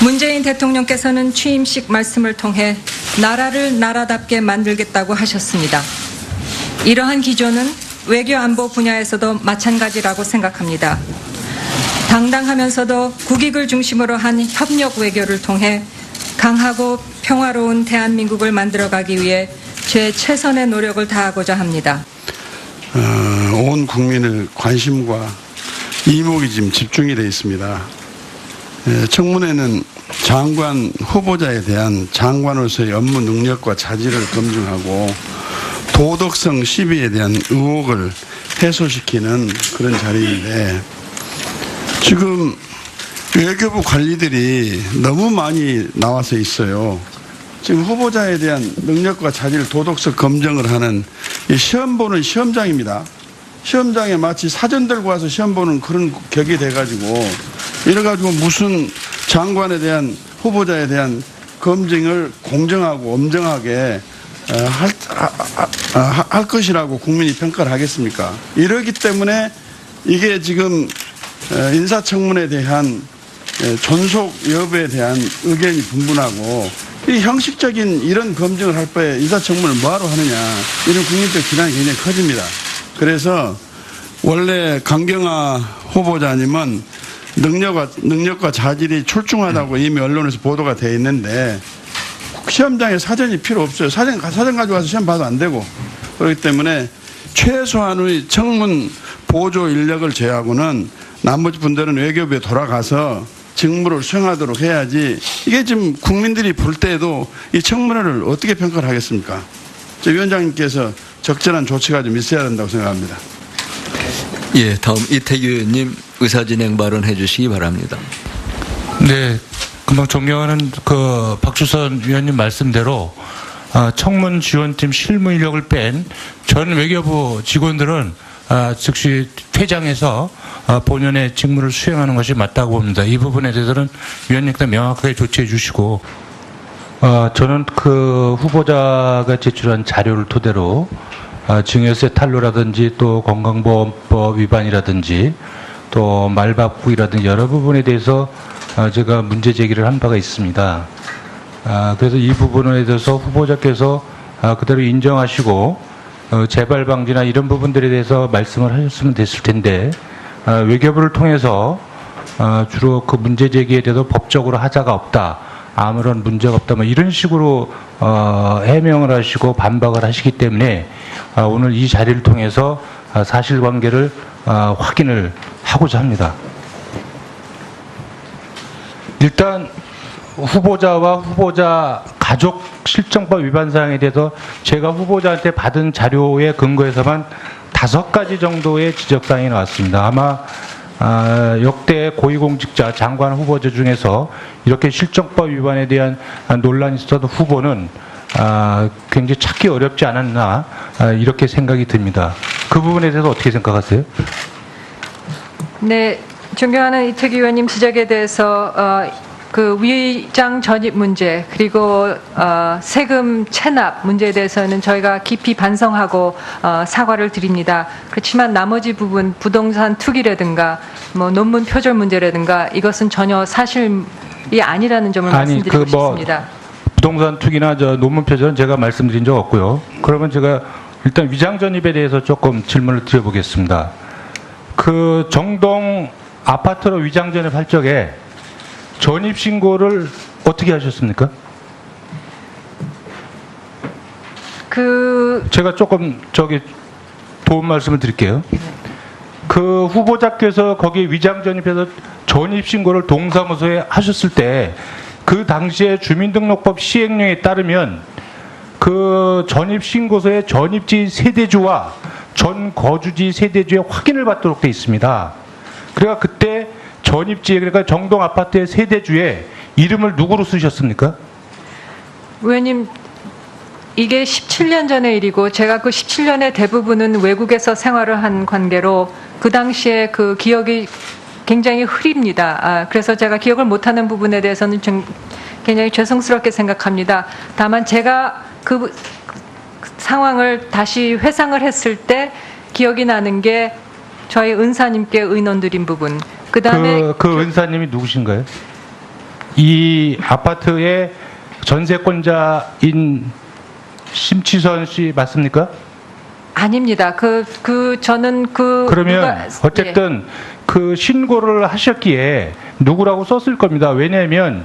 문재인 대통령께서는 취임식 말씀을 통해 나라를 나라답게 만들겠다고 하셨습니다. 이러한 기조는 외교 안보 분야에서도 마찬가지라고 생각합니다. 당당하면서도 국익을 중심으로 한 협력 외교를 통해 강하고 평화로운 대한민국을 만들어가기 위해 제 최선의 노력을 다하고자 합니다. 온 국민의 관심과 이목이 지금 집중이 되어 있습니다. 청문회는 장관 후보자에 대한 장관으로서의 업무 능력과 자질을 검증하고 도덕성 시비에 대한 의혹을 해소시키는 그런 자리인데, 지금 외교부 관리들이 너무 많이 나와서 있어요. 지금 후보자에 대한 능력과 자질, 도덕성 검증을 하는 이 시험 보는 시험장입니다. 시험장에 마치 사전 들고 와서 시험 보는 그런 격이 돼가지고, 이래가지고 무슨 장관에 대한 후보자에 대한 검증을 공정하고 엄정하게 할 것이라고 국민이 평가를 하겠습니까? 이러기 때문에 이게 지금 인사청문회에 대한 존속 여부에 대한 의견이 분분하고, 이 형식적인 이런 검증을 할 바에 인사청문을 뭐하러 하느냐, 이런 국민적 기량이 굉장히 커집니다. 그래서 원래 강경화 후보자님은 능력과 자질이 출중하다고 이미 언론에서 보도가 되어 있는데, 시험장에 사전이 필요 없어요. 사전 가져가서 시험 봐도 안 되고. 그렇기 때문에 최소한의 청문 보조 인력을 제외하고는 나머지 분들은 외교부에 돌아가서 직무를 수행하도록 해야지, 이게 지금 국민들이 볼 때에도 이 청문회를 어떻게 평가를 하겠습니까? 위원장님께서 적절한 조치가 좀 있어야 된다고 생각합니다. 예, 다음 이태규 의원님 의사진행 발언해 주시기 바랍니다. 네, 금방 존경하는 박주선 위원님 말씀대로 청문 지원팀 실무 인력을 뺀 전 외교부 직원들은 즉시 퇴장해서 본연의 직무를 수행하는 것이 맞다고 봅니다. 이 부분에 대해서는 위원님께서 명확하게 조치해 주시고, 저는 그 후보자가 제출한 자료를 토대로 증여세 탈루라든지 또 건강보험법 위반이라든지 또 말바꾸기라든지 여러 부분에 대해서 제가 문제 제기를 한 바가 있습니다. 그래서 이 부분에 대해서 후보자께서 그대로 인정하시고 재발 방지나 이런 부분들에 대해서 말씀을 하셨으면 됐을 텐데, 외교부를 통해서 주로 그 문제 제기에 대해서 법적으로 하자가 없다, 아무런 문제가 없다, 뭐 이런 식으로 해명을 하시고 반박을 하시기 때문에 오늘 이 자리를 통해서 사실관계를 확인을 하고자 합니다. 일단 후보자와 후보자 가족 실정법 위반 사항에 대해서 제가 후보자한테 받은 자료에 근거해서만 5가지 정도의 지적사항이 나왔습니다. 아마 역대 고위공직자 장관 후보자 중에서 이렇게 실정법 위반에 대한 논란이 있어도 후보는 굉장히 찾기 어렵지 않았나, 이렇게 생각이 듭니다. 그 부분에 대해서 어떻게 생각하세요? 네, 존경하는 이태규 의원님 지적에 대해서 그 위장 전입 문제, 그리고 세금 체납 문제에 대해서는 저희가 깊이 반성하고 사과를 드립니다. 그렇지만 나머지 부분, 부동산 투기라든가 뭐 논문 표절 문제라든가 이것은 전혀 사실이 아니라는 점을 말씀드리고 싶습니다. 부동산 투기나 논문 표절은 제가 말씀드린 적 없고요. 그러면 제가 일단 위장 전입에 대해서 조금 질문을 드려보겠습니다. 그 정동 아파트로 위장 전입할 적에 전입 신고를 어떻게 하셨습니까? 제가 조금 도움 말씀을 드릴게요. 그 후보자께서 거기 위장 전입해서 전입 신고를 동사무소에 하셨을 때 그 당시에 주민등록법 시행령에 따르면 그 전입 신고서의 전입지 세대주와 전 거주지 세대주의 확인을 받도록 되어 있습니다. 그러니까 그때 전입지에, 그러니까 정동 아파트의 세대주에 이름을 누구로 쓰셨습니까? 의원님, 이게 17년 전의 일이고 제가 그 17년의 대부분은 외국에서 생활을 한 관계로 그 당시에 그 기억이 굉장히 흐립니다. 그래서 제가 기억을 못하는 부분에 대해서는 좀 굉장히 죄송스럽게 생각합니다. 다만 제가 그 상황을 다시 회상을 했을 때 기억이 나는 게 저희 은사님께 의논드린 부분. 그다음에 그 은사님이 누구신가요? 이 아파트의 전세권자인 심치선 씨 맞습니까? 아닙니다. 저는 그러면 어쨌든 그 신고를 하셨기에 누구라고 썼을 겁니다. 왜냐하면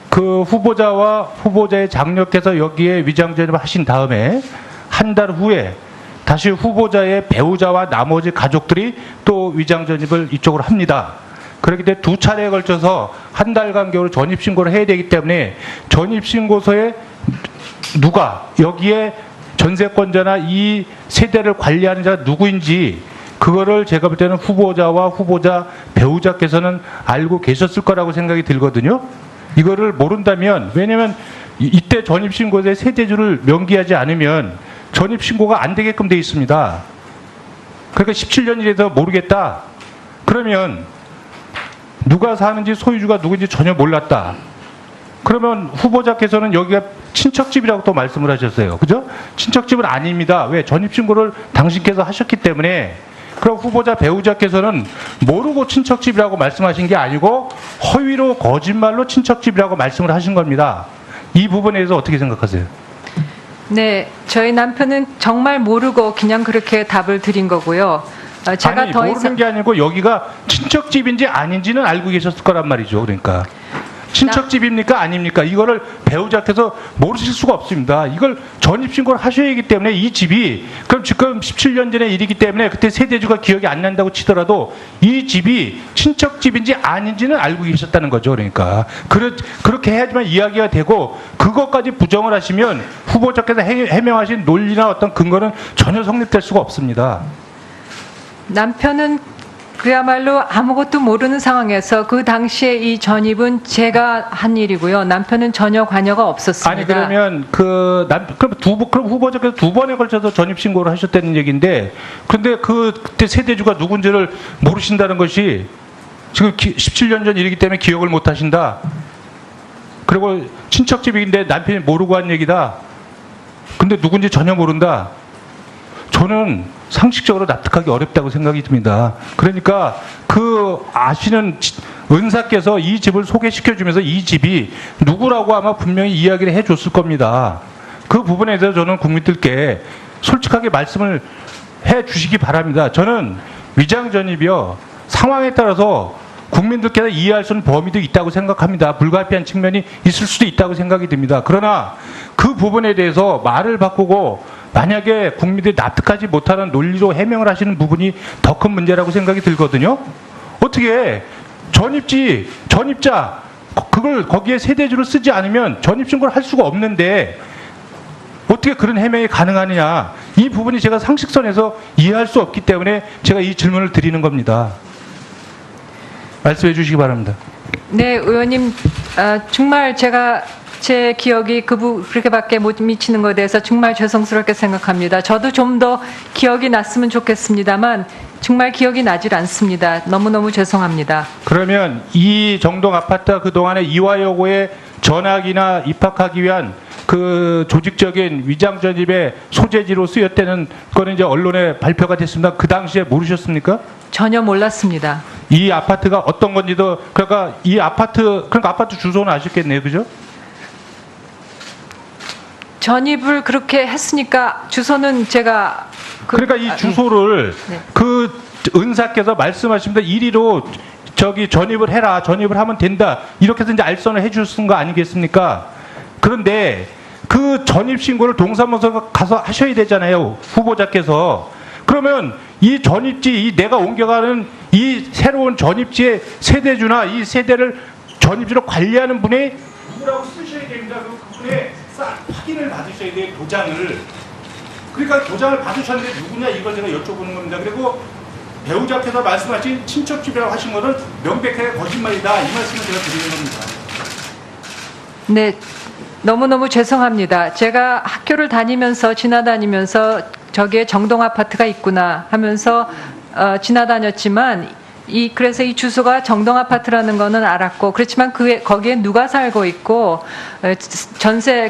그 후보자와 후보자의 장녀께서 여기에 위장전입을 하신 다음에 한 달 후에 다시 후보자의 배우자와 나머지 가족들이 또 위장전입을 이쪽으로 합니다. 그렇기 때문에 두 차례에 걸쳐서 한 달 간격으로 전입신고를 해야 되기 때문에 전입신고서에 누가 여기에 전세권자나 이 세대를 관리하는 자가 누구인지 그거를 제가 볼 때는 후보자와 후보자 배우자께서는 알고 계셨을 거라고 생각이 들거든요. 이거를 모른다면, 왜냐면 이때 전입신고서에 세대주를 명기하지 않으면 전입신고가 안 되게끔 돼 있습니다. 그러니까 17년이라서 모르겠다. 그러면 누가 사는지 소유주가 누군지 전혀 몰랐다. 그러면 후보자께서는 여기가 친척집이라고 또 말씀을 하셨어요. 그죠? 친척집은 아닙니다. 왜? 전입신고를 당신께서 하셨기 때문에. 그럼 후보자 배우자께서는 모르고 친척집이라고 말씀하신 게 아니고 허위로 거짓말로 친척집이라고 말씀을 하신 겁니다. 이 부분에 대해서 어떻게 생각하세요? 네, 저희 남편은 정말 모르고 그냥 그렇게 답을 드린 거고요. 제가 아니, 더 모르는 이상 게 아니고 여기가 친척집인지 아닌지는 알고 계셨을 거란 말이죠. 그러니까 친척집입니까 아닙니까? 이거를 배우자께서 모르실 수가 없습니다. 이걸 전입신고를 하셔야 하기 때문에 이 집이, 그럼 지금 17년 전의 일이기 때문에 그때 세대주가 기억이 안 난다고 치더라도 이 집이 친척집인지 아닌지는 알고 계셨다는 거죠. 그러니까 그렇게 해야지만 이야기가 되고, 그것까지 부정을 하시면 후보자께서 해명하신 논리나 어떤 근거는 전혀 성립될 수가 없습니다. 남편은 그야말로 아무것도 모르는 상황에서 그 당시에 이 전입은 제가 한 일이고요. 남편은 전혀 관여가 없었습니다. 아니 그러면 그럼 후보자께서 두 번에 걸쳐서 전입 신고를 하셨다는 얘기인데, 그런데 그때 세대주가 누군지를 모르신다는 것이 지금 17년 전 일이기 때문에 기억을 못 하신다. 그리고 친척집인데 남편이 모르고 한 얘기다. 근데 누군지 전혀 모른다. 저는 상식적으로 납득하기 어렵다고 생각이 듭니다. 그러니까 그 아시는 은사께서 이 집을 소개시켜주면서 이 집이 누구라고 아마 분명히 이야기를 해줬을 겁니다. 그 부분에 대해서 저는 국민들께 솔직하게 말씀을 해주시기 바랍니다. 저는 위장전입이요, 상황에 따라서 국민들께서 이해할 수 있는 범위도 있다고 생각합니다. 불가피한 측면이 있을 수도 있다고 생각이 듭니다. 그러나 그 부분에 대해서 말을 바꾸고 만약에 국민들이 납득하지 못하는 논리로 해명을 하시는 부분이 더 큰 문제라고 생각이 들거든요. 어떻게 전입자 그걸 거기에 세대주를 쓰지 않으면 전입신고를 할 수가 없는데 어떻게 그런 해명이 가능하느냐. 이 부분이 제가 상식선에서 이해할 수 없기 때문에 제가 이 질문을 드리는 겁니다. 말씀해 주시기 바랍니다. 네, 의원님, 정말 제 기억이 그렇게밖에 못 미치는 것에 대해서 정말 죄송스럽게 생각합니다. 저도 좀 더 기억이 났으면 좋겠습니다만 정말 기억이 나질 않습니다. 너무너무 죄송합니다. 그러면 이 정동 아파트가 그동안에 이화여고에 전학이나 입학하기 위한 그 조직적인 위장전입의 소재지로 쓰였다는 거는 이제 언론에 발표가 됐습니다. 그 당시에 모르셨습니까? 전혀 몰랐습니다. 이 아파트가 어떤 건지도, 그러니까 아파트 주소는 아셨겠네요. 그죠? 전입을 그렇게 했으니까 주소는 제가 그러니까 이 주소를 네. 그 은사께서 말씀하십니다. 이리로 전입을 해라. 전입을 하면 된다. 이렇게 해서 이제 알선을 해 주신 거 아니겠습니까? 그런데 그 전입 신고를 동사무소 가서 하셔야 되잖아요. 후보자께서. 그러면 이 전입지, 이 내가 옮겨가는 이 새로운 전입지의 세대주나 이 세대를 전입지로 관리하는 분이 누구라고 쓰셔야 됩니다. 그분의 확인을 받으셔야 돼요. 도장을. 그러니까 도장을 받으셨는데 누구냐, 이걸 제가 여쭤보는 겁니다. 그리고 배우자께서 말씀하신 친척집이라고 하신 것은 명백하게 거짓말이다. 이 말씀을 제가 드리는 겁니다. 네, 너무너무 죄송합니다. 제가 학교를 지나다니면서 저기에 정동 아파트가 있구나 하면서 지나다녔지만 그래서 이 주소가 정동 아파트라는 거는 알았고, 그렇지만 거기에 누가 살고 있고 전세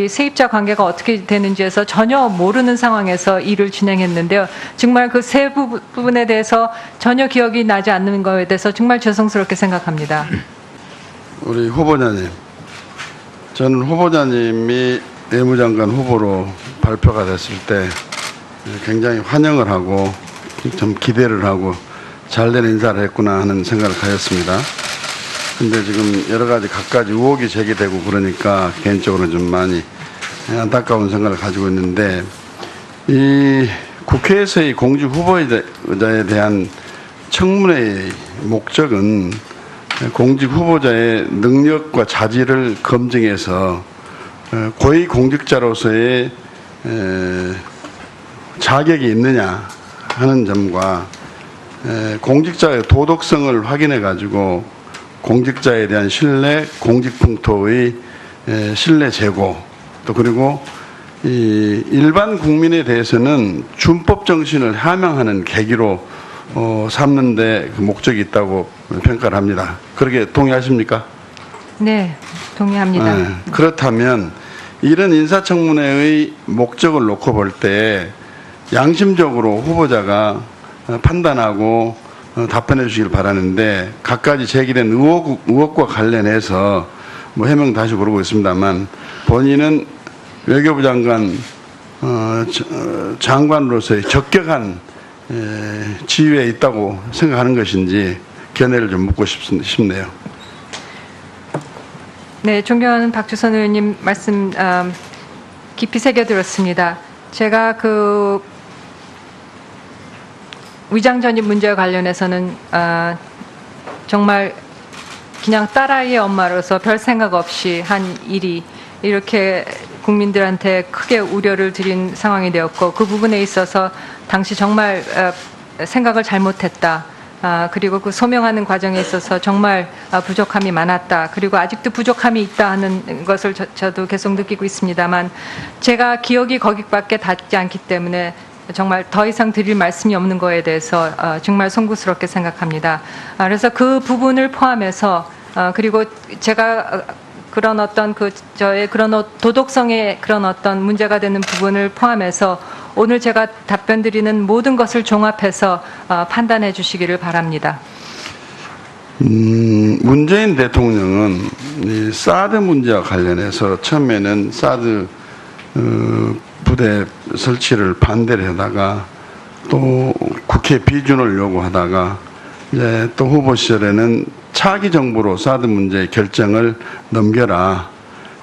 세입자 관계가 어떻게 되는지에서 전혀 모르는 상황에서 일을 진행했는데요. 정말 그 세 부분에 대해서 전혀 기억이 나지 않는 거에 대해서 정말 죄송스럽게 생각합니다. 우리 후보자님, 저는 후보자님이 내무장관 후보로 발표가 됐을 때 굉장히 환영을 하고 좀 기대를 하고 잘된 인사를 했구나 하는 생각을 가졌습니다. 근데 지금 여러 가지 갖가지 의혹이 제기되고 그러니까 개인적으로 좀 많이 안타까운 생각을 가지고 있는데, 이 국회에서의 공직 후보자에 대한 청문회의 목적은 공직 후보자의 능력과 자질을 검증해서 고위 공직자로서의 자격이 있느냐 하는 점과 공직자의 도덕성을 확인해 가지고 공직자에 대한 신뢰, 공직풍토의 신뢰 제고, 또 그리고 이 일반 국민에 대해서는 준법 정신을 함양하는 계기로 삼는데 그 목적이 있다고 평가를 합니다. 그렇게 동의하십니까? 네, 동의합니다. 네, 그렇다면 이런 인사청문회의 목적을 놓고 볼 때 양심적으로 후보자가 판단하고 답변해 주시길 바라는데, 각가지 제기된 의혹과 관련해서 뭐 해명 다시 물어보고 있습니다만, 본인은 외교부 장관으로서의 적격한 지위에 있다고 생각하는 것인지 견해를 좀 묻고 싶네요. 네, 존경하는 박주선 의원님 말씀 깊이 새겨들었습니다. 제가 그 위장 전입 문제와 관련해서는 정말 그냥 딸아이의 엄마로서 별 생각 없이 한 일이 이렇게 국민들한테 크게 우려를 드린 상황이 되었고, 그 부분에 있어서 당시 정말 생각을 잘못했다. 그리고 그 소명하는 과정에 있어서 정말 부족함이 많았다. 그리고 아직도 부족함이 있다 하는 것을 저도 계속 느끼고 있습니다만, 제가 기억이 거기밖에 닿지 않기 때문에 정말 더 이상 드릴 말씀이 없는 거에 대해서 정말 송구스럽게 생각합니다. 그래서 그 부분을 포함해서 그리고 제가 그런 어떤 저의 그런 도덕성의 그런 어떤 문제가 되는 부분을 포함해서 오늘 제가 답변 드리는 모든 것을 종합해서 판단해 주시기를 바랍니다. 문재인 대통령은 이 사드 문제와 관련해서 처음에는 사드 부대 설치를 반대를 하다가 또 국회 비준을 요구하다가 이제 또 후보 시절에는 차기 정부로 사드 문제의 결정을 넘겨라.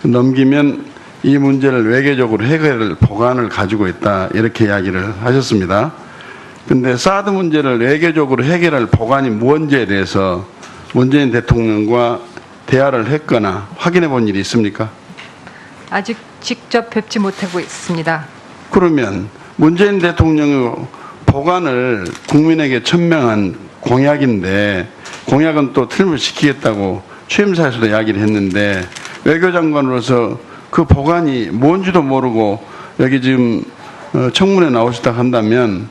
넘기면 이 문제를 외교적으로 해결할 보관을 가지고 있다. 이렇게 이야기를 하셨습니다. 근데 사드 문제를 외교적으로 해결할 보관이 뭔지에 대해서 문재인 대통령과 대화를 했거나 확인해 본 일이 있습니까? 아직 직접 뵙지 못하고 있습니다. 그러면 문재인 대통령의 보관을 국민에게 천명한 공약인데, 공약은 또 틀림없이 지키겠다고 취임사에서도 이야기를 했는데, 외교장관으로서 그 보관이 뭔지도 모르고 여기 지금 청문회 나오시다 한다면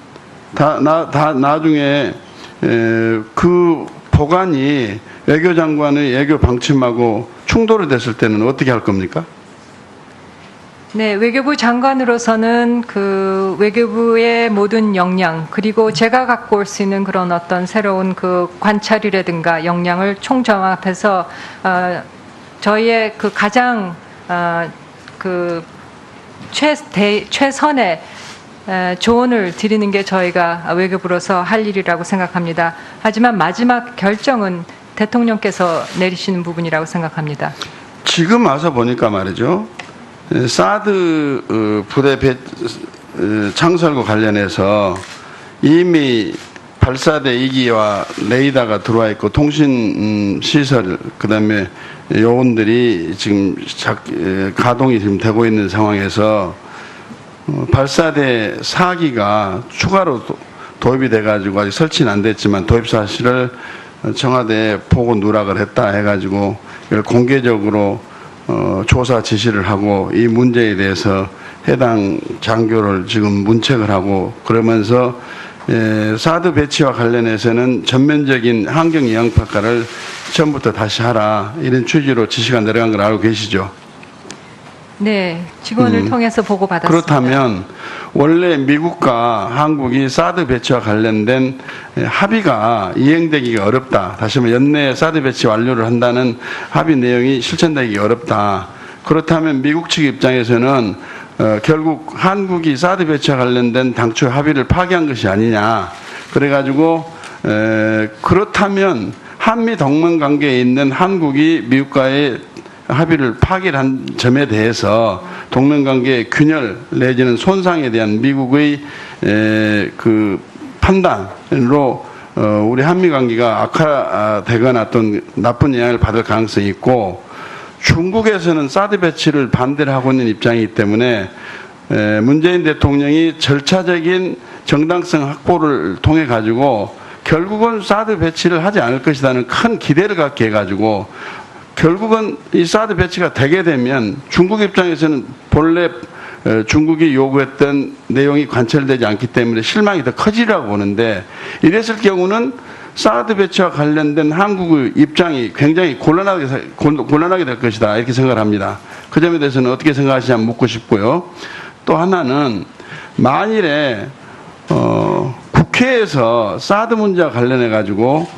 나중에 그 보관이 외교장관의 외교 방침하고 충돌이 됐을 때는 어떻게 할 겁니까? 네, 외교부 장관으로서는 그 외교부의 모든 역량, 그리고 제가 갖고 올 수 있는 그런 어떤 새로운 그 관찰이라든가 역량을 총정합해서 저희의 그 가장 그 최선의 조언을 드리는 게 저희가 외교부로서 할 일이라고 생각합니다. 하지만 마지막 결정은 대통령께서 내리시는 부분이라고 생각합니다. 지금 와서 보니까 말이죠, 사드 부대 창설과 관련해서 이미 발사대 2기와 레이더가 들어와 있고 통신 시설, 그다음에 요원들이 지금 가동이 지금 되고 있는 상황에서 발사대 4기가 추가로 도입이 돼가지고 아직 설치는 안 됐지만 도입 사실을 청와대에 보고 누락을 했다 해가지고 이걸 공개적으로 조사 지시를 하고 이 문제에 대해서 해당 장교를 지금 문책을 하고 그러면서 사드 배치와 관련해서는 전면적인 환경 영향 평가를 처음부터 다시 하라, 이런 취지로 지시가 내려간 걸 알고 계시죠? 네, 직원을 통해서 보고 받았습니다. 그렇다면 원래 미국과 한국이 사드 배치와 관련된 합의가 이행되기가 어렵다. 다시 말해 연내에 사드 배치 완료를 한다는 합의 내용이 실천되기 어렵다. 그렇다면 미국 측 입장에서는 결국 한국이 사드 배치와 관련된 당초 합의를 파기한 것이 아니냐. 그래가지고 그렇다면 한미 동맹 관계에 있는 한국이 미국과의 합의를 파기한 점에 대해서 동맹관계의 균열 내지는 손상에 대한 미국의 그 판단으로 우리 한미 관계가 악화되거나 어떤 나쁜 영향을 받을 가능성이 있고, 중국에서는 사드 배치를 반대를 하고 있는 입장이기 때문에 문재인 대통령이 절차적인 정당성 확보를 통해 가지고 결국은 사드 배치를 하지 않을 것이라는 큰 기대를 갖게 해가지고 결국은 이 사드 배치가 되게 되면 중국 입장에서는 본래 중국이 요구했던 내용이 관철되지 않기 때문에 실망이 더 커지라고 보는데, 이랬을 경우는 사드 배치와 관련된 한국의 입장이 굉장히 곤란하게 될 것이다, 이렇게 생각을 합니다. 그 점에 대해서는 어떻게 생각하시냐 묻고 싶고요. 또 하나는 만일에 국회에서 사드 문제와 관련해 가지고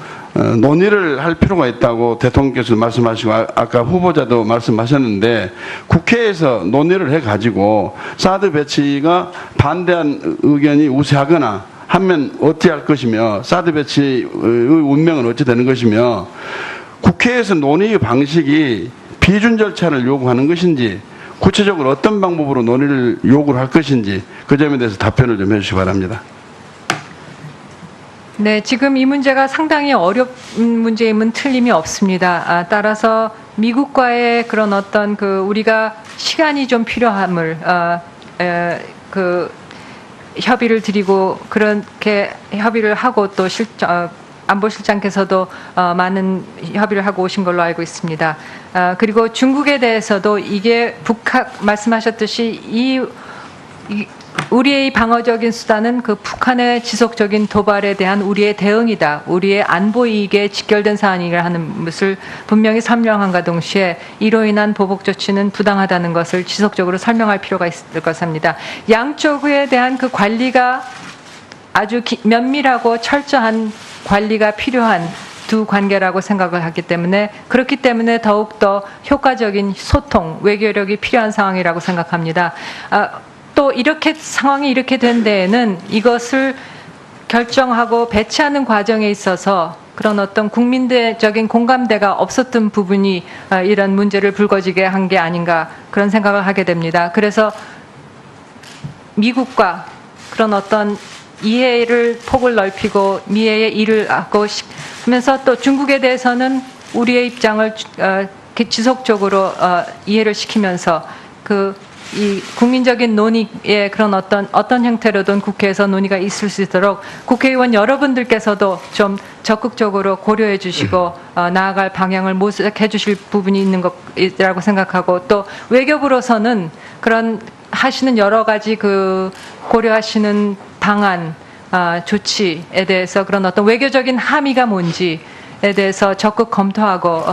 논의를 할 필요가 있다고 대통령께서 말씀하시고 아까 후보자도 말씀하셨는데, 국회에서 논의를 해가지고 사드 배치가 반대한 의견이 우세하거나 하면 어떻게 할 것이며 사드 배치의 운명은 어찌 되는 것이며, 국회에서 논의 방식이 비준 절차를 요구하는 것인지 구체적으로 어떤 방법으로 논의를 요구를 할 것인지 그 점에 대해서 답변을 좀 해주시기 바랍니다. 네, 지금 이 문제가 상당히 어려운 문제임은 틀림이 없습니다. 따라서 미국과의 그런 어떤 우리가 시간이 좀 필요함을 협의를 드리고 그렇게 협의를 하고 또 안보실장께서도 많은 협의를 하고 오신 걸로 알고 있습니다. 그리고 중국에 대해서도 이게 말씀하셨듯이 우리의 방어적인 수단은 그 북한의 지속적인 도발에 대한 우리의 대응이다. 우리의 안보 이익에 직결된 사안이라는 것을 분명히 설명함과 동시에 이로 인한 보복 조치는 부당하다는 것을 지속적으로 설명할 필요가 있을 것입니다. 양쪽에 대한 그 관리가 아주 면밀하고 철저한 관리가 필요한 두 관계라고 생각을 하기 때문에, 그렇기 때문에 더욱더 효과적인 소통, 외교력이 필요한 상황이라고 생각합니다. 또 상황이 이렇게 된 데에는 이것을 결정하고 배치하는 과정에 있어서 그런 어떤 국민적인 공감대가 없었던 부분이 이런 문제를 불거지게 한 게 아닌가, 그런 생각을 하게 됩니다. 그래서 미국과 그런 어떤 이해를 폭을 넓히고 미해의 일을 하고 하면서 또 중국에 대해서는 우리의 입장을 지속적으로 이해를 시키면서 이 국민적인 논의의 그런 어떤 형태로든 국회에서 논의가 있을 수 있도록 국회의원 여러분들께서도 좀 적극적으로 고려해 주시고 나아갈 방향을 모색해 주실 부분이 있는 것이라고 생각하고, 또 외교부로서는 그런 하시는 여러 가지 고려하시는 방안, 조치에 대해서 그런 어떤 외교적인 함의가 뭔지에 대해서 적극 검토하고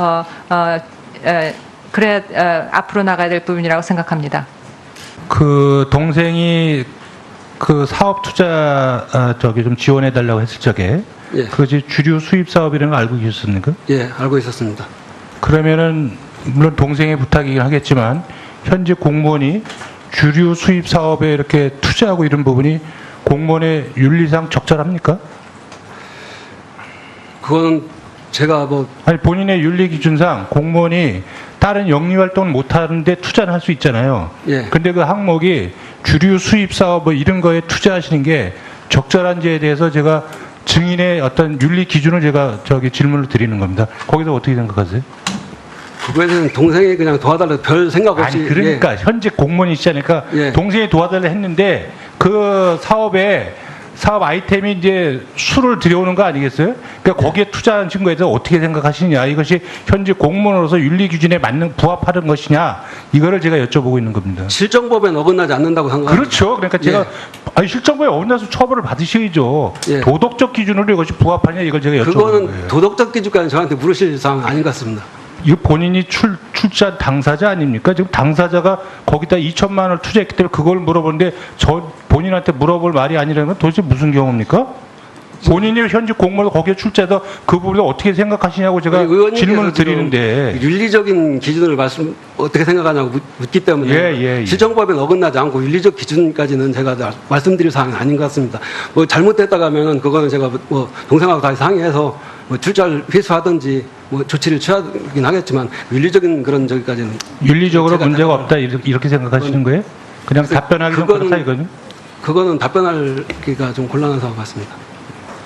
그래 앞으로 나가야 될 부분이라고 생각합니다. 그 동생이 그 사업 투자 좀 지원해 달라고 했을 적에 예. 그것이 주류 수입 사업이라는 걸 알고 계셨습니까? 예, 알고 있었습니다. 그러면은 물론 동생의 부탁이긴 하겠지만 현재 공무원이 주류 수입 사업에 이렇게 투자하고 이런 부분이 공무원의 윤리상 적절합니까? 그거는 제가 아니 본인의 윤리 기준상 공무원이 다른 영리 활동을 못 하는데 투자를 할 수 있잖아요. 예. 근데 그 항목이 주류 수입 사업 이런 거에 투자하시는 게 적절한지에 대해서 제가 증인의 어떤 윤리 기준을 제가 질문을 드리는 겁니다. 거기서 어떻게 생각하세요? 그거에 대해서는 동생이 그냥 도와달라고 별 생각 없이. 아니 그러니까 현재 공무원이시지 않으니까 예. 동생이 도와달라 했는데 그 사업 아이템이 이제 수를 들여오는 거 아니겠어요? 그러니까 거기에 투자한 친구에 대해서 어떻게 생각하시느냐, 이것이 현재 공무원으로서 윤리 기준에 부합하는 것이냐, 이거를 제가 여쭤보고 있는 겁니다. 실정법에 어긋나지 않는다고 생각합니다. 그렇죠. 그러니까 제가 실정법에 어긋나서 처벌을 받으셔야죠. 예. 도덕적 기준으로 이것이 부합하냐, 이걸 제가 여쭤보는 그거는 거예요. 도덕적 기준까지 저한테 물으실 사항 아닌 것 같습니다. 이거 본인이 출자 당사자 아닙니까? 지금 당사자가 거기다 2천만 원을 투자했기 때문에 그걸 물어보는데 본인한테 물어볼 말이 아니라는 건 도대체 무슨 경우입니까? 본인이 현직 공무원 거기에 출자해서 그 부분을 어떻게 생각하시냐고 제가 의원님께서 질문을 지금 드리는데. 윤리적인 기준을 어떻게 생각하냐고 묻기 때문에 예. 실정법에 어긋나지 않고 윤리적 기준까지는 제가 말씀드릴 사항은 아닌 것 같습니다. 뭐 잘못됐다고 하면은 그거는 제가 뭐 동생하고 다시 상의해서 뭐 출자를 회수하든지 뭐 조치를 취하긴 하겠지만 윤리적인 그런 저기까지는 윤리적으로 제가 문제가 답변을- 없다 이렇게 생각하시는 거예요? 그냥 답변하기 좀 그렇다 이거는? 그거는 답변하기가 좀 곤란한 상황 같습니다.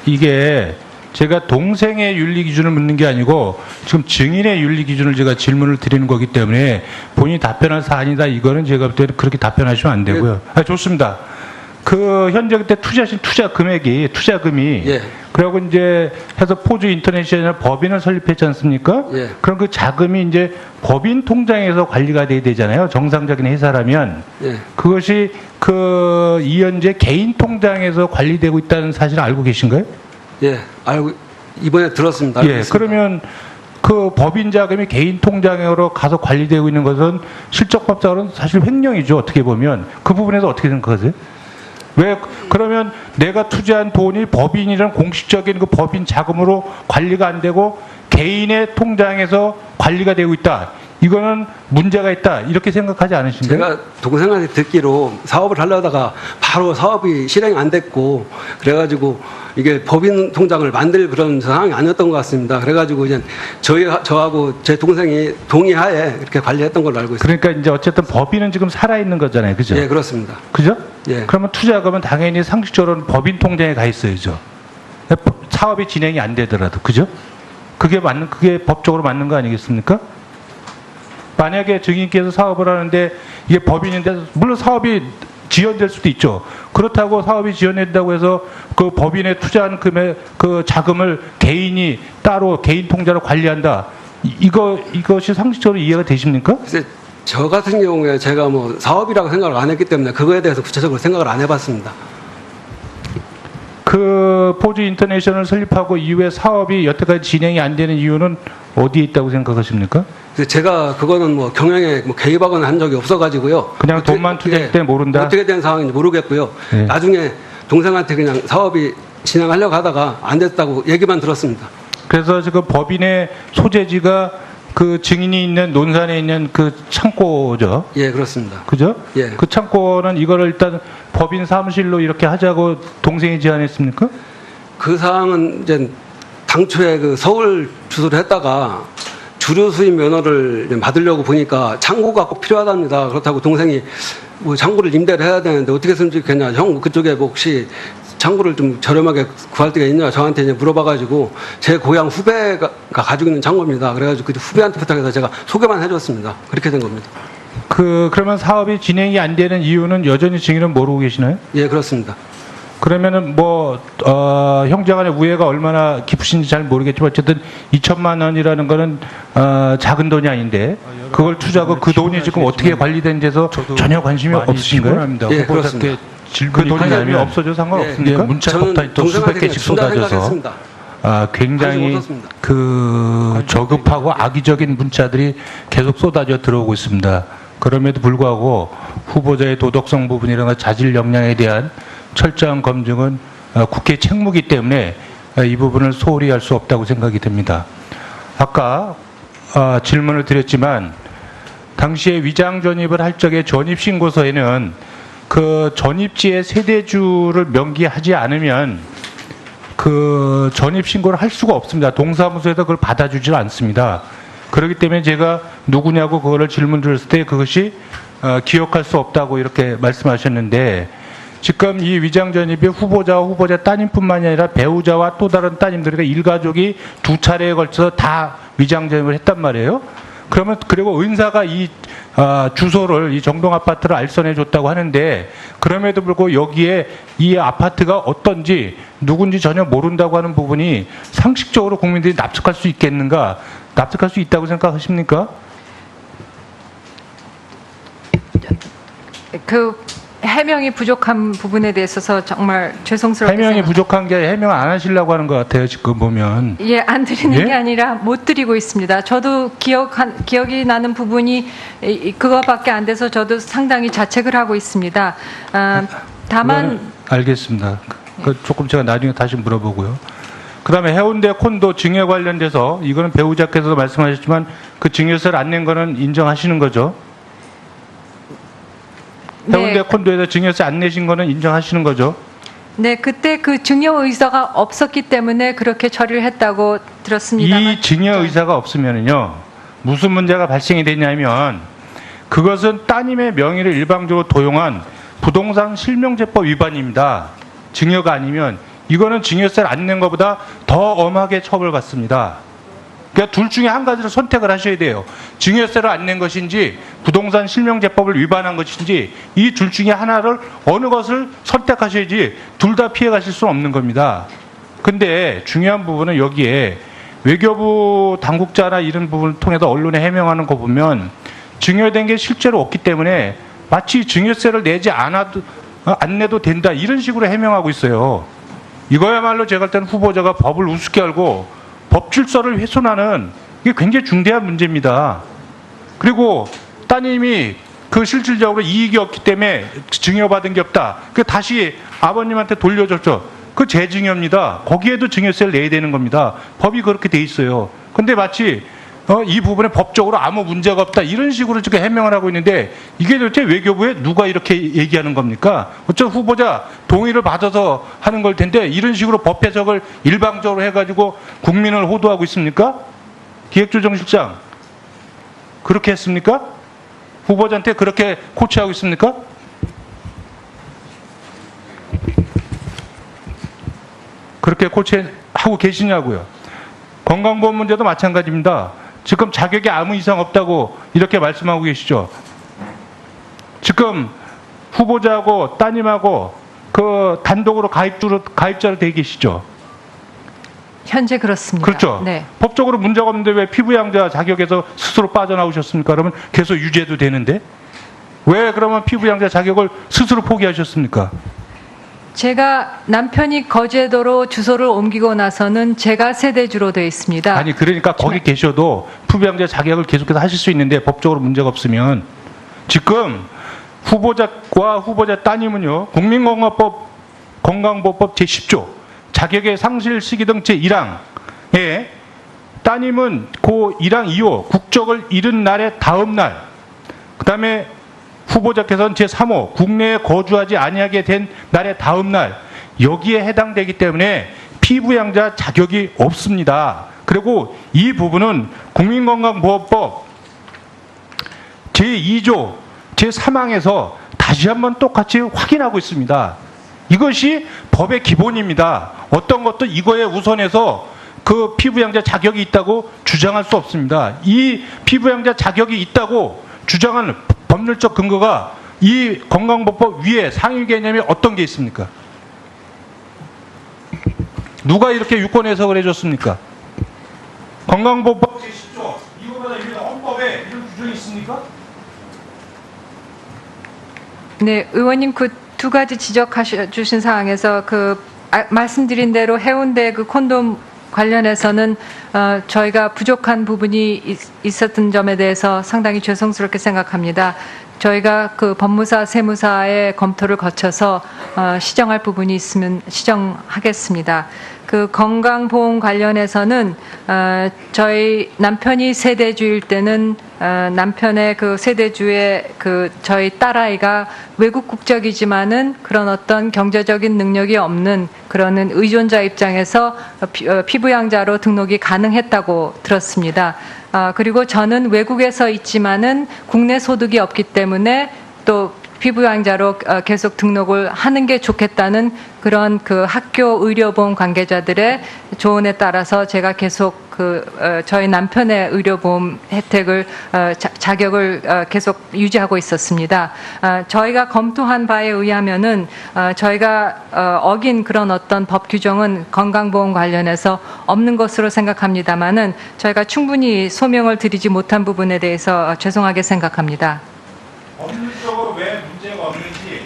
이게 제가 동생의 윤리 기준을 묻는 게 아니고 지금 증인의 윤리 기준을 제가 질문을 드리는 거기 때문에 본인이 답변할 사안이다 이거는 제가 볼 때는 그렇게 답변하시면 안 되고요. 좋습니다. 그 현재 그때 투자하신 투자금이 예. 그리고 이제 해서 포주 인터내셔널 법인을 설립했지 않습니까? 예. 그럼 그 자금이 이제 법인 통장에서 관리가 돼야 되잖아요. 정상적인 회사라면. 예. 그것이 그 이현재 개인 통장에서 관리되고 있다는 사실을 알고 계신가요? 예, 알고 이번에 들었습니다. 알고 예. 있습니다. 그러면 그 법인 자금이 개인 통장으로 가서 관리되고 있는 것은 실적법상으로는 사실 횡령이죠. 어떻게 보면 그 부분에서 어떻게 생각하세요? 왜 그러면 내가 투자한 돈이 법인이란 공식적인 그 법인 자금으로 관리가 안 되고 개인의 통장에서 관리가 되고 있다. 이거는 문제가 있다. 이렇게 생각하지 않으신가요? 제가 동생한테 듣기로 사업을 하려다가 바로 사업이 실행이 안 됐고 그래가지고 이게 법인 통장을 만들 그런 상황이 아니었던 것 같습니다. 그래가지고 이제 저하고 제 동생이 동의하에 이렇게 관리했던 걸로 알고 있습니다. 그러니까 이제 어쨌든 법인은 지금 살아 있는 거잖아요. 그죠? 예, 그렇습니다. 그죠? 예. 그러면 투자금은 당연히 상식적으로는 법인 통장에 가 있어야죠. 사업이 진행이 안 되더라도. 그죠? 그게 법적으로 맞는 거 아니겠습니까? 만약에 증인께서 사업을 하는데 이게 법인인데 물론 사업이 지연될 수도 있죠. 그렇다고 사업이 지연된다고 해서 그 법인에 투자한 그 자금을 개인이 따로 개인 통장으로 관리한다. 이것이 상식적으로 이해가 되십니까? 글쎄, 저 같은 경우에 제가 뭐 사업이라고 생각을 안 했기 때문에 그거에 대해서 구체적으로 생각을 안 해봤습니다. 그 포주 인터내셔널 설립하고 이후에 사업이 여태까지 진행이 안 되는 이유는 어디에 있다고 생각하십니까? 그래서 제가 그거는 뭐 경영에 뭐 개입하거나 한 적이 없어가지고요. 그냥 돈만 투자했기 때문에 모른다? 어떻게 된 상황인지 모르겠고요. 예. 나중에 동생한테 그냥 사업이 진행하려고 하다가 안 됐다고 얘기만 들었습니다. 그래서 지금 법인의 소재지가 그 증인이 있는 논산에 있는 그 창고죠. 예, 그렇습니다. 그죠? 예. 그 창고는 이거를 일단 법인 사무실로 이렇게 하자고 동생이 제안했습니까? 그 사항은 이제 당초에 그 서울 주소를 했다가 주류 수입 면허를 받으려고 보니까 창고가 꼭 필요하답니다. 그렇다고 동생이 뭐 창고를 임대를 해야 되는데 어떻게 했으면 좋겠냐. 형 그쪽에 뭐 혹시 창고를 좀 저렴하게 구할 데가 있냐 저한테 이제 물어봐가지고 제 고향 후배가 가지고 있는 창고입니다. 그래가지고 그 후배한테 부탁해서 제가 소개만 해줬습니다. 그렇게 된 겁니다. 그러면 사업이 진행이 안 되는 이유는 여전히 증인은 모르고 계시나요? 예, 그렇습니다. 그러면은 형제간의 우애가 얼마나 깊으신지 잘 모르겠지만 어쨌든 2천만 원이라는 거는 작은 돈이 아닌데 그걸 투자하고 그 돈이 지금 어떻게 관리된지에서 전혀 관심이 없으신가요? 예, 그렇습니다. 그 돈이 나중에 없어져 상관없습니까? 예, 문자폭탄이 저는 또 수백 동생한테 개씩 준다 쏟아져서 생각했습니다. 굉장히 관심 없었습니다. 그 저급하고 악의적인 문자들이 계속 쏟아져 들어오고 있습니다. 그럼에도 불구하고 후보자의 도덕성 부분이나 자질 역량에 대한 철저한 검증은 국회 책무이기 때문에 이 부분을 소홀히 할 수 없다고 생각이 됩니다. 아까 질문을 드렸지만 당시에 위장 전입을 할 적에 전입 신고서에는 그 전입지의 세대주를 명기하지 않으면 그 전입 신고를 할 수가 없습니다. 동사무소에서 그걸 받아주질 않습니다. 그렇기 때문에 제가 누구냐고 그거를 질문 드렸을 때 그것이 기억할 수 없다고 이렇게 말씀하셨는데 지금 이 위장 전입이 후보자와 후보자 따님뿐만이 아니라 배우자와 또 다른 따님들, 그러니까 일가족이 두 차례에 걸쳐서 다 위장 전입을 했단 말이에요. 그리고 은사가 이 주소를 이 정동 아파트를 알선해 줬다고 하는데 그럼에도 불구하고 여기에 이 아파트가 어떤지 누군지 전혀 모른다고 하는 부분이 상식적으로 국민들이 납득할 수 있겠는가? 납득할 수 있다고 생각하십니까? 해명이 부족한 부분에 대해서 정말 죄송스럽게 해명이 생각합니다. 부족한 게 해명 안 하시려고 하는 것 같아요. 지금 보면. 예, 안 드리는 예? 게 아니라 못 드리고 있습니다. 저도 기억이 나는 부분이 그거밖에 안 돼서 저도 상당히 자책을 하고 있습니다. 다만 알겠습니다. 조금 제가 나중에 다시 물어보고요. 그다음에 해운대 콘도 증여 관련돼서 이거는 배우자께서도 말씀하셨지만 그 증여세를 안 낸 거는 인정하시는 거죠? 해운대 네, 콘도에서 증여세 안 내신 거는 인정하시는 거죠? 네, 그때 그 증여 의사가 없었기 때문에 그렇게 처리를 했다고 들었습니다만 이 증여 의사가 없으면은요 무슨 문제가 발생이 되냐면 그것은 따님의 명의를 일방적으로 도용한 부동산 실명제법 위반입니다. 증여가 아니면 이거는 증여세를 안 낸 것보다 더 엄하게 처벌받습니다. 그러니까 둘 중에 한 가지를 선택을 하셔야 돼요. 증여세를 안 낸 것인지 부동산 실명제법을 위반한 것인지 이 둘 중에 하나를 어느 것을 선택하셔야지 둘 다 피해 가실 수는 없는 겁니다. 근데 중요한 부분은 여기에 외교부 당국자나 이런 부분을 통해서 언론에 해명하는 거 보면 증여된 게 실제로 없기 때문에 마치 증여세를 내지 않아도 안 내도 된다 이런 식으로 해명하고 있어요. 이거야말로 제가 볼 때는 후보자가 법을 우습게 알고 법 질서를 훼손하는 이게 굉장히 중대한 문제입니다. 그리고 따님이 그 실질적으로 이익이 없기 때문에 증여받은 게 없다. 그 다시 아버님한테 돌려줬죠. 그 재증여입니다. 거기에도 증여세를 내야 되는 겁니다. 법이 그렇게 돼 있어요. 근데 마치 이 부분에 법적으로 아무 문제가 없다 이런 식으로 지금 해명을 하고 있는데 이게 도대체 외교부에 누가 이렇게 얘기하는 겁니까? 어쩌면 후보자 동의를 받아서 하는 걸 텐데 이런 식으로 법 해석을 일방적으로 해가지고 국민을 호도하고 있습니까? 기획조정실장 그렇게 했습니까? 후보자한테 그렇게 코치하고 있습니까? 그렇게 코치하고 계시냐고요. 건강보험 문제도 마찬가지입니다. 지금 자격에 아무 이상 없다고 이렇게 말씀하고 계시죠. 지금 후보자하고 따님하고 그 단독으로 가입자로 돼 계시죠. 현재 그렇습니다. 그렇죠. 네. 법적으로 문제가 없는데 왜 피부양자 자격에서 스스로 빠져나오셨습니까? 그러면 계속 유죄도 되는데 왜 그러면 피부양자 자격을 스스로 포기하셨습니까? 제가 남편이 거제도로 주소를 옮기고 나서는 제가 세대주로 되어 있습니다. 아니 그러니까 거기 계셔도 피부양자 자격을 계속해서 하실 수 있는데 법적으로 문제가 없으면 지금 후보자와 후보자 따님은요 건강보호법 제10조 자격의 상실 시기 등 제1항에 따님은 그 1항 2호 국적을 잃은 날의 다음 날 그다음에 후보자께서는 제3호 국내에 거주하지 아니하게 된 날의 다음 날 여기에 해당되기 때문에 피부양자 자격이 없습니다. 그리고 이 부분은 국민건강보호법 제2조 제3항에서 다시 한번 똑같이 확인하고 있습니다. 이것이 법의 기본입니다. 어떤 것도 이거에 우선해서 그 피부양자 자격이 있다고 주장할 수 없습니다. 이 피부양자 자격이 있다고 주장하는 법률적 근거가 이 건강보호법 위에 상위 개념이 어떤 게 있습니까? 누가 이렇게 유권 해석을 해줬습니까? 건강보호법 제10조 이거보다 유일한 헌법에 이런 규정이 있습니까? 네, 의원님 그 두 가지 지적하셔 주신 사항에서 말씀드린 대로 해운대 그 콘돔 관련해서는 저희가 부족한 부분이 있었던 점에 대해서 상당히 죄송스럽게 생각합니다. 저희가 그 법무사, 세무사의 검토를 거쳐서 시정할 부분이 있으면 시정하겠습니다. 그 건강보험 관련해서는 저희 남편이 세대주일 때는 남편의 그 세대주의 그 저희 딸아이가 외국 국적이지만은 그런 어떤 경제적인 능력이 없는 그런 의존자 입장에서 피부양자로 등록이 가능했다고 들었습니다. 그리고 저는 외국에서 있지만은 국내 소득이 없기 때문에 또 피부양자로 계속 등록을 하는 게 좋겠다는 그런 그 학교 의료보험 관계자들의 조언에 따라서 제가 계속 저희 남편의 의료보험 혜택을 자격을 계속 유지하고 있었습니다. 저희가 검토한 바에 의하면은 저희가 어긴 그런 어떤 법 규정은 건강보험 관련해서 없는 것으로 생각합니다만은 저희가 충분히 소명을 드리지 못한 부분에 대해서 죄송하게 생각합니다. 법률적으로 왜 문제가 없는지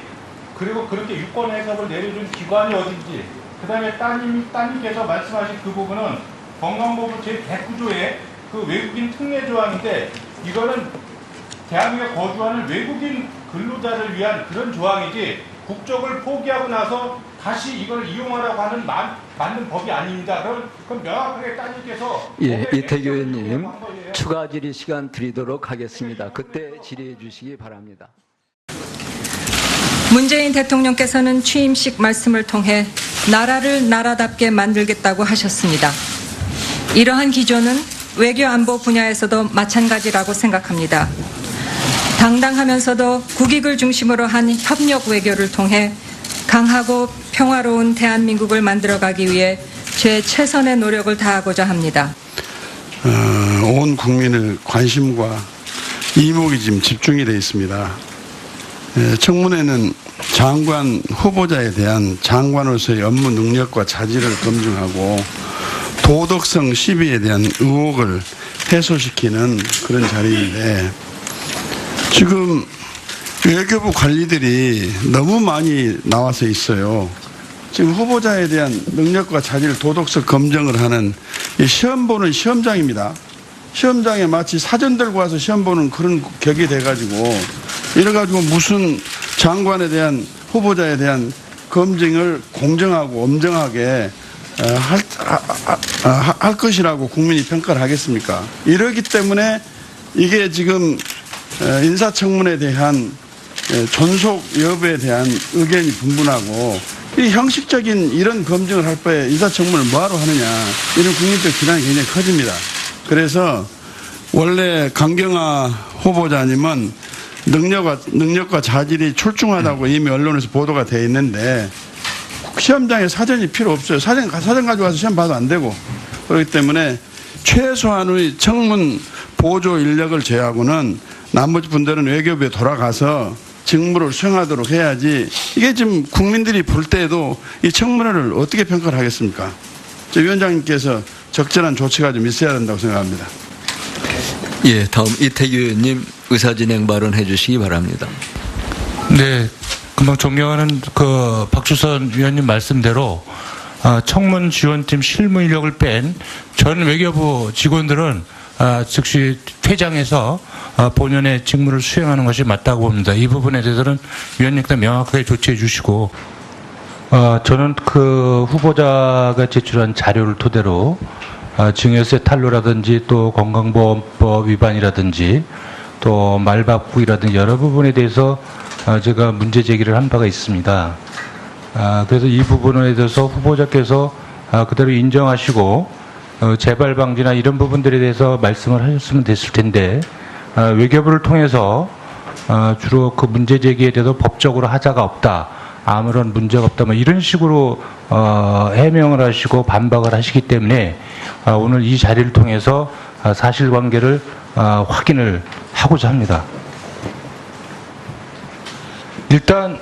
정권 해석을 내려준 기관이 어딘지, 그 다음에 따님께서 말씀하신 그 부분은 건강보험 제109조의 그 외국인 특례 조항인데, 이거는 대한민국에 거주하는 외국인 근로자를 위한 그런 조항이지 국적을 포기하고 나서 다시 이걸 이용하라고 하는 맞는 법이 아닙니다. 그럼 명확하게 따님께서 예, 이태규 의원님 추가 질의 시간 드리도록 하겠습니다. 그때 질의해 주시기 바랍니다. 문재인 대통령께서는 취임식 말씀을 통해 나라를 나라답게 만들겠다고 하셨습니다. 이러한 기조는 외교 안보 분야에서도 마찬가지라고 생각합니다. 당당하면서도 국익을 중심으로 한 협력 외교를 통해 강하고 평화로운 대한민국을 만들어가기 위해 제 최선의 노력을 다하고자 합니다. 온 국민의 관심과 이목이 지금 집중이 되어 있습니다. 청문회는 장관 후보자에 대한 장관으로서의 업무 능력과 자질을 검증하고 도덕성 시비에 대한 의혹을 해소시키는 그런 자리인데, 지금 외교부 관리들이 너무 많이 나와서 있어요. 지금 후보자에 대한 능력과 자질, 도덕성 검증을 하는 이 시험 보는 시험장입니다. 시험장에 마치 사전 들고 와서 시험 보는 그런 격이 돼가지고, 이래가지고 무슨 장관에 대한 후보자에 대한 검증을 공정하고 엄정하게 할 것이라고 국민이 평가를 하겠습니까? 이러기 때문에 이게 지금 인사청문회에 대한 존속 여부에 대한 의견이 분분하고, 이 형식적인 이런 검증을 할 바에 인사청문을 뭐하러 하느냐, 이런 국민적 비난이 굉장히 커집니다. 그래서 원래 강경화 후보자님은 능력과 자질이 출중하다고 이미 언론에서 보도가 돼 있는데, 시험장에 사전이 필요 없어요. 사전 가져와서 시험 봐도 안 되고, 그렇기 때문에 최소한의 청문 보조 인력을 제외하고는 나머지 분들은 외교부에 돌아가서 직무를 수행하도록 해야지, 이게 지금 국민들이 볼 때에도 이 청문회를 어떻게 평가를 하겠습니까? 위원장님께서 적절한 조치가 좀 있어야 된다고 생각합니다. 예, 다음 이태규 의원님 의사진행 발언해 주시기 바랍니다. 네, 금방 존경하는 그 박주선 위원님 말씀대로 청문 지원팀 실무 인력을 뺀 전 외교부 직원들은 즉시 퇴장해서 본연의 직무를 수행하는 것이 맞다고 봅니다. 이 부분에 대해서는 위원님께서 명확하게 조치해 주시고, 저는 그 후보자가 제출한 자료를 토대로 증여세 탄로라든지 또 건강보험법 위반이라든지 또 말바꾸기라든지 여러 부분에 대해서 제가 문제 제기를 한 바가 있습니다. 그래서 이 부분에 대해서 후보자께서 그대로 인정하시고 재발 방지나 이런 부분들에 대해서 말씀을 하셨으면 됐을 텐데, 외교부를 통해서 주로 그 문제 제기에 대해서 법적으로 하자가 없다, 아무런 문제가 없다, 뭐 이런 식으로 해명을 하시고 반박을 하시기 때문에 오늘 이 자리를 통해서 사실관계를 확인을 하고자 합니다. 일단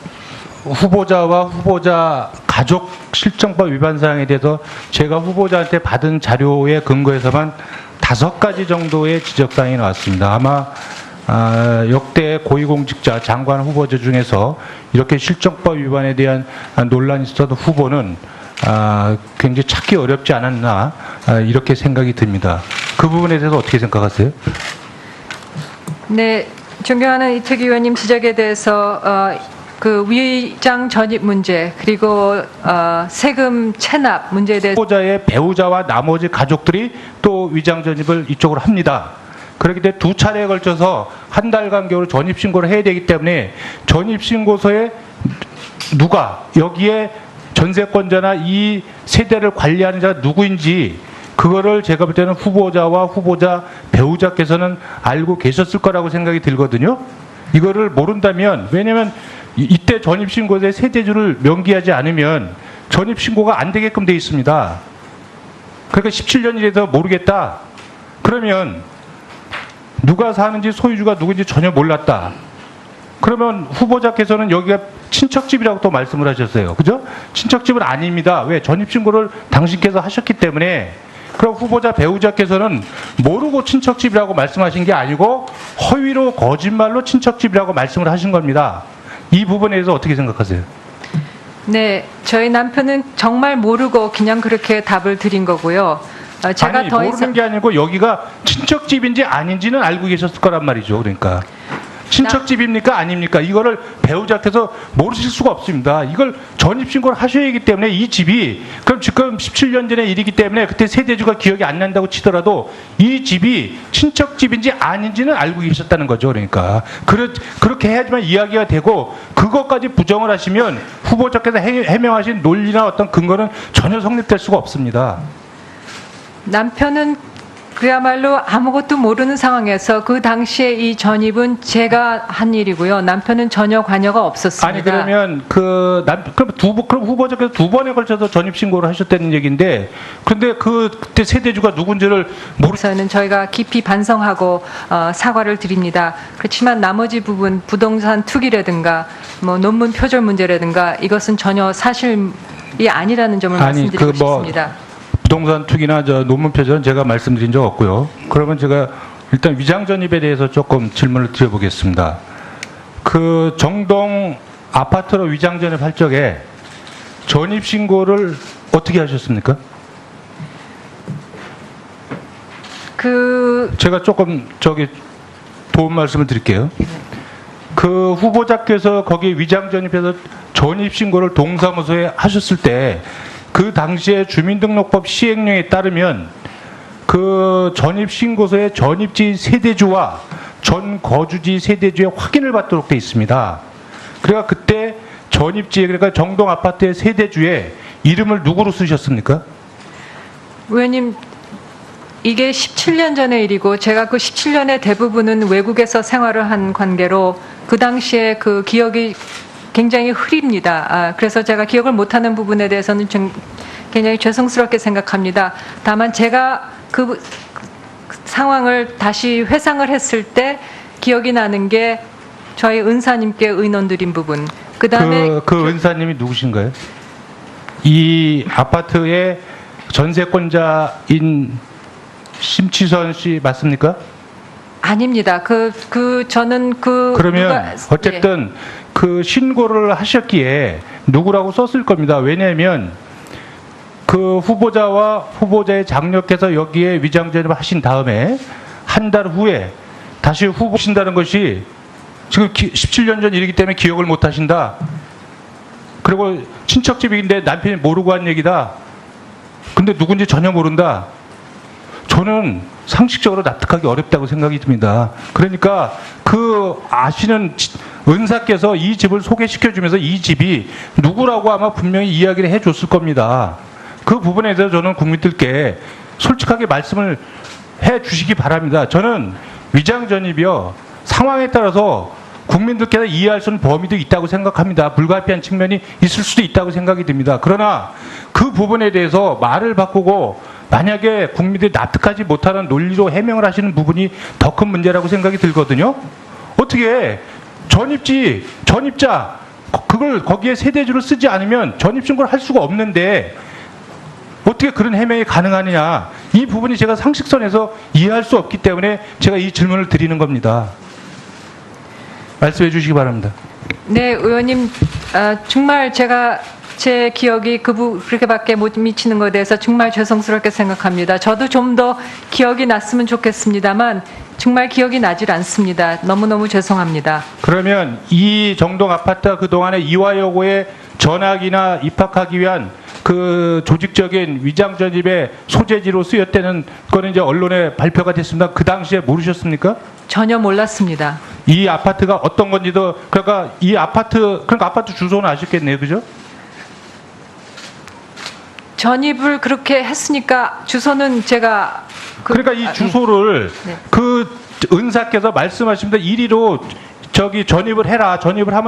후보자와 후보자 가족 실정법 위반 사항에 대해서 제가 후보자한테 받은 자료에 근거해서만 5가지 정도의 지적사항이 나왔습니다. 아마 역대 고위공직자 장관 후보자 중에서 이렇게 실정법 위반에 대한 논란이 있어도 후보는 굉장히 찾기 어렵지 않았나, 이렇게 생각이 듭니다. 그 부분에 대해서 어떻게 생각하세요? 네, 존경하는 이태규 의원님 지적에 대해서 그 위장 전입 문제, 그리고 세금 체납 문제에 대해서 후보자의 배우자와 나머지 가족들이 또 위장 전입을 이쪽으로 합니다. 그렇기 때문에 2차례에 걸쳐서 한 달 간격으로 전입신고를 해야 되기 때문에 전입신고서에 누가 여기에 전세권자나 이 세대를 관리하는 자가 누구인지, 그거를 제가 볼 때는 후보자와 후보자 배우자께서는 알고 계셨을 거라고 생각이 들거든요. 이거를 모른다면, 왜냐하면 이때 전입신고서에 세대주를 명기하지 않으면 전입신고가 안 되게끔 돼 있습니다. 그러니까 17년이라도 모르겠다, 그러면 누가 사는지 소유주가 누구인지 전혀 몰랐다, 그러면 후보자께서는 여기가 친척집이라고 또 말씀을 하셨어요. 그죠? 친척집은 아닙니다. 왜? 전입신고를 당신께서 하셨기 때문에. 그럼 후보자 배우자께서는 모르고 친척집이라고 말씀하신 게 아니고 허위로 거짓말로 친척집이라고 말씀을 하신 겁니다. 이 부분에 대해서 어떻게 생각하세요? 네, 저희 남편은 정말 모르고 그냥 그렇게 답을 드린 거고요. 제가 아니, 더 모르는 이상 게 아니고 여기가 친척집인지 아닌지는 알고 계셨을 거란 말이죠. 그러니까 친척집입니까 아닙니까? 이거를 배우자께서 모르실 수가 없습니다. 이걸 전입신고를 하셔야 하기 때문에 이 집이 그럼 지금 17년 전의 일이기 때문에 그때 세대주가 기억이 안 난다고 치더라도 이 집이 친척집인지 아닌지는 알고 계셨다는 거죠. 그러니까 그렇게 해야지만 이야기가 되고 그것까지 부정을 하시면 후보자께서 해명하신 논리나 어떤 근거는 전혀 성립될 수가 없습니다. 남편은 그야말로 아무것도 모르는 상황에서 그 당시에 이 전입은 제가 한 일이고요. 남편은 전혀 관여가 없었습니다. 아니 그러면 그럼 후보자께서 두 번에 걸쳐서 전입 신고를 하셨다는 얘기인데 그런데 그때 세대주가 누군지를 그래서는 저희가 깊이 반성하고 사과를 드립니다. 그렇지만 나머지 부분 부동산 투기라든가 뭐 논문 표절 문제라든가 이것은 전혀 사실이 아니라는 점을 말씀드리고 싶습니다. 부동산 투기나 논문 표절은 제가 말씀드린 적 없고요. 그러면 제가 일단 위장 전입에 대해서 조금 질문을 드려보겠습니다. 그 정동 아파트로 위장 전입할 적에 전입 신고를 어떻게 하셨습니까? 제가 조금 도움 말씀을 드릴게요. 그 후보자께서 거기 위장 전입해서 전입 신고를 동사무소에 하셨을 때 그 당시에 주민등록법 시행령에 따르면 그 전입신고서의 전입지 세대주와 전 거주지 세대주의 확인을 받도록 되어 있습니다. 그러니까 그때 전입지에 그러니까 정동 아파트의 세대주에 이름을 누구로 쓰셨습니까? 의원님, 이게 17년 전의 일이고 제가 그 17년의 대부분은 외국에서 생활을 한 관계로 그 당시에 그 기억이 굉장히 흐립니다. 그래서 제가 기억을 못하는 부분에 대해서는 좀 굉장히 죄송스럽게 생각합니다. 다만 제가 그 상황을 다시 회상을 했을 때 기억이 나는 게 저희 은사님께 의논드린 부분. 그다음에 그 은사님이 누구신가요? 이 아파트의 전세권자인 심치선 씨 맞습니까? 아닙니다. 저는 그러면 어쨌든 그 신고를 하셨기에 누구라고 썼을 겁니다. 왜냐하면 그 후보자와 후보자의 장녀께서 여기에 위장 전입을 하신 다음에 한 달 후에 다시 후보신다는 것이 지금 17년 전 일이기 때문에 기억을 못 하신다. 그리고 친척집인데 남편이 모르고 한 얘기다. 근데 누군지 전혀 모른다. 저는 상식적으로 납득하기 어렵다고 생각이 듭니다. 그러니까 그 아시는 은사께서 이 집을 소개시켜주면서 이 집이 누구라고 아마 분명히 이야기를 해줬을 겁니다. 그 부분에 대해서 저는 국민들께 솔직하게 말씀을 해주시기 바랍니다. 저는 위장 전입이요 상황에 따라서 국민들께서 이해할 수 있는 범위도 있다고 생각합니다. 불가피한 측면이 있을 수도 있다고 생각이 듭니다. 그러나 그 부분에 대해서 말을 바꾸고 만약에 국민들이 납득하지 못하는 논리로 해명을 하시는 부분이 더 큰 문제라고 생각이 들거든요. 어떻게 전입자 그걸 거기에 세대주를 쓰지 않으면 전입신고를 할 수가 없는데 어떻게 그런 해명이 가능하느냐. 이 부분이 제가 상식선에서 이해할 수 없기 때문에 제가 이 질문을 드리는 겁니다. 말씀해 주시기 바랍니다. 네, 의원님, 정말 제 기억이 그렇게밖에 못 미치는 것에 대해서 정말 죄송스럽게 생각합니다. 저도 좀 더 기억이 났으면 좋겠습니다만 정말 기억이 나질 않습니다. 너무너무 죄송합니다. 그러면 이 정동 아파트가 그동안에 이화여고에 전학이나 입학하기 위한 그 조직적인 위장 전입의 소재지로 쓰였다는 거는 이제 언론에 발표가 됐습니다. 그 당시에 모르셨습니까? 전혀 몰랐습니다. 이 아파트가 어떤 건지도 그러니까 아파트 주소는 아셨겠네요, 그죠? 전입을 그렇게 했으니까 주소는 제가 그러니까 이 주소를 네. 그 은사께서 말씀하십니다. 이리로 전입을 해라. 전입을 하면